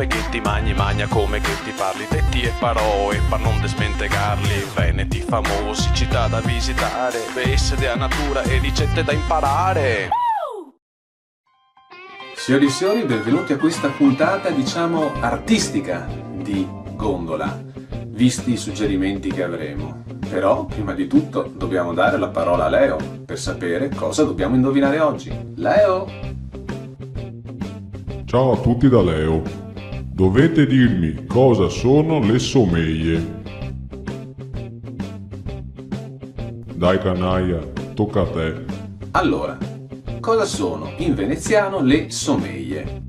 come che ti magna come che ti parli, detti e parole per non desmentegarli. Veneti famosi, città da visitare, besse della natura e ricette da imparare. Signori e signori, benvenuti a questa puntata, diciamo, artistica di Gondola, visti i suggerimenti che avremo. Però, prima di tutto, dobbiamo dare la parola a Leo per sapere cosa dobbiamo indovinare oggi. Leo! Ciao a tutti da Leo. Dovete dirmi cosa sono le sommeglie. Dai canaglia, tocca a te. Allora, cosa sono in veneziano le sommeglie?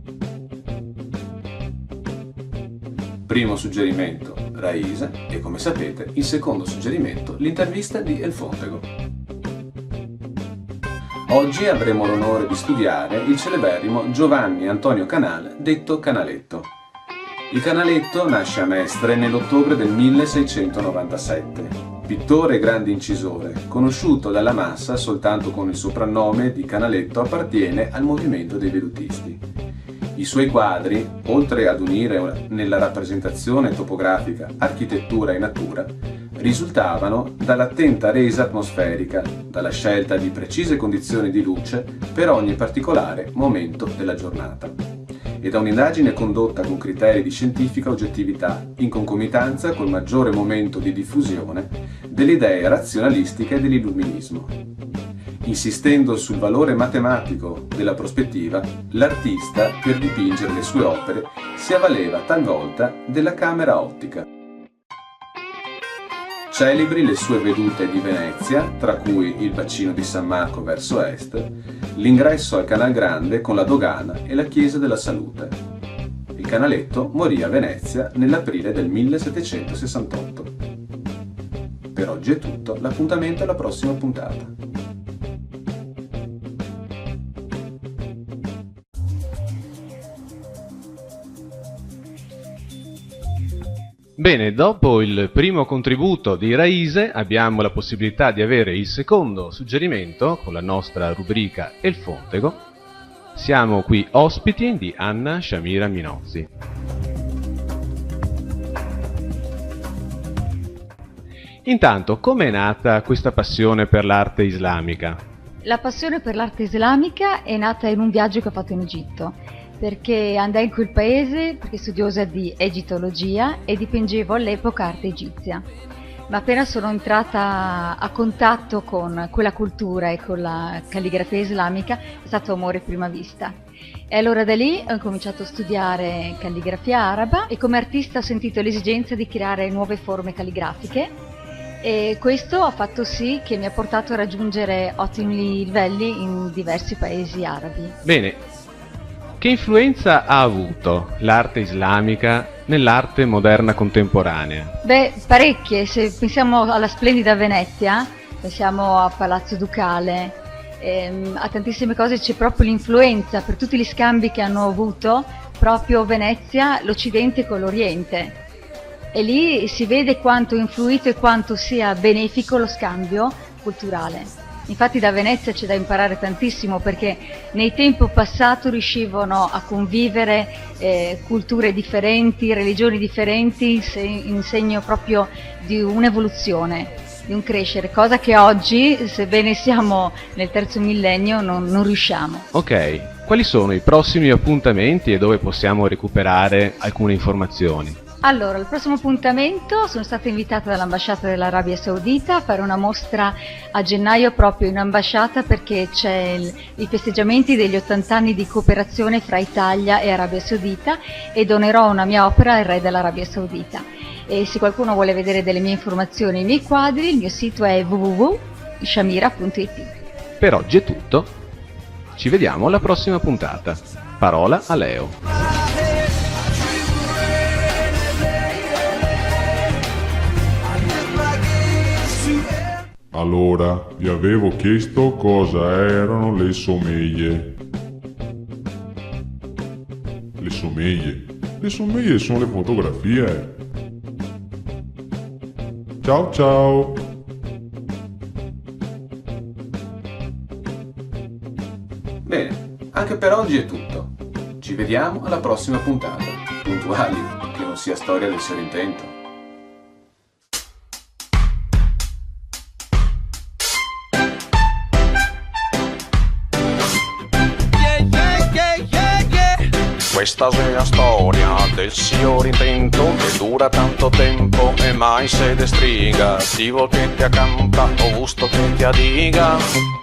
Primo suggerimento, Raisa, e come sapete, il secondo suggerimento, l'intervista di El Fontego. Oggi avremo l'onore di studiare il celeberrimo Giovanni Antonio Canal, detto Canaletto. Il Canaletto nasce a Mestre nell'ottobre del 1697. Pittore e grande incisore, conosciuto dalla massa soltanto con il soprannome di Canaletto, appartiene al movimento dei velutisti. I suoi quadri, oltre ad unire nella rappresentazione topografica architettura e natura, risultavano dall'attenta resa atmosferica, dalla scelta di precise condizioni di luce per ogni particolare momento della giornata, e da un'indagine condotta con criteri di scientifica oggettività, in concomitanza col maggiore momento di diffusione delle idee razionalistiche e dell'illuminismo. Insistendo sul valore matematico della prospettiva, l'artista, per dipingere le sue opere, si avvaleva talvolta della camera ottica. Celebri le sue vedute di Venezia, tra cui il bacino di San Marco verso est, l'ingresso al Canal Grande con la dogana e la chiesa della Salute. Il Canaletto morì a Venezia nell'aprile del 1768. Per oggi è tutto, l'appuntamento è alla prossima puntata. Bene, dopo il primo contributo di Raise abbiamo la possibilità di avere il secondo suggerimento con la nostra rubrica El Fontego. Siamo qui ospiti di Anna Shamira Minozzi. Intanto, com'è nata questa passione per l'arte islamica? La passione per l'arte islamica è nata in un viaggio che ho fatto in Egitto, perché andai in quel paese perché studiosa di egittologia e dipingevo all'epoca arte egizia. Ma appena sono entrata a contatto con quella cultura e con la calligrafia islamica è stato amore a prima vista. E allora da lì ho cominciato a studiare calligrafia araba e come artista ho sentito l'esigenza di creare nuove forme calligrafiche, e questo ha fatto sì che mi ha portato a raggiungere ottimi livelli in diversi paesi arabi. Bene. Che influenza ha avuto l'arte islamica nell'arte moderna contemporanea? Beh, parecchie. Se pensiamo alla splendida Venezia, pensiamo a Palazzo Ducale, a tantissime cose, c'è proprio l'influenza per tutti gli scambi che hanno avuto proprio Venezia, l'Occidente con l'Oriente. E lì si vede quanto influito e quanto sia benefico lo scambio culturale. Infatti da Venezia c'è da imparare tantissimo, perché nei tempo passato riuscivano a convivere culture differenti, religioni differenti, in segno proprio di un'evoluzione, di un crescere, cosa che oggi, sebbene siamo nel terzo millennio, non riusciamo. Ok, quali sono i prossimi appuntamenti e dove possiamo recuperare alcune informazioni? Allora, al prossimo appuntamento sono stata invitata dall'ambasciata dell'Arabia Saudita a fare una mostra a gennaio proprio in ambasciata, perché c'è i festeggiamenti degli 80 anni di cooperazione fra Italia e Arabia Saudita, e donerò una mia opera al re dell'Arabia Saudita. E se qualcuno vuole vedere delle mie informazioni e i miei quadri, il mio sito è www.shamira.it. Per oggi è tutto, ci vediamo alla prossima puntata. Parola a Leo. Allora, vi avevo chiesto cosa erano le sommeglie. Le sommeglie? Le sommeglie sono le fotografie. Ciao ciao! Bene, anche per oggi è tutto. Ci vediamo alla prossima puntata. puntuali, che non sia storia del serio intento. Questa è la storia del signor intento che dura tanto tempo e mai se destriga. Ti vuol che ti accanta o gusto che ti adiga.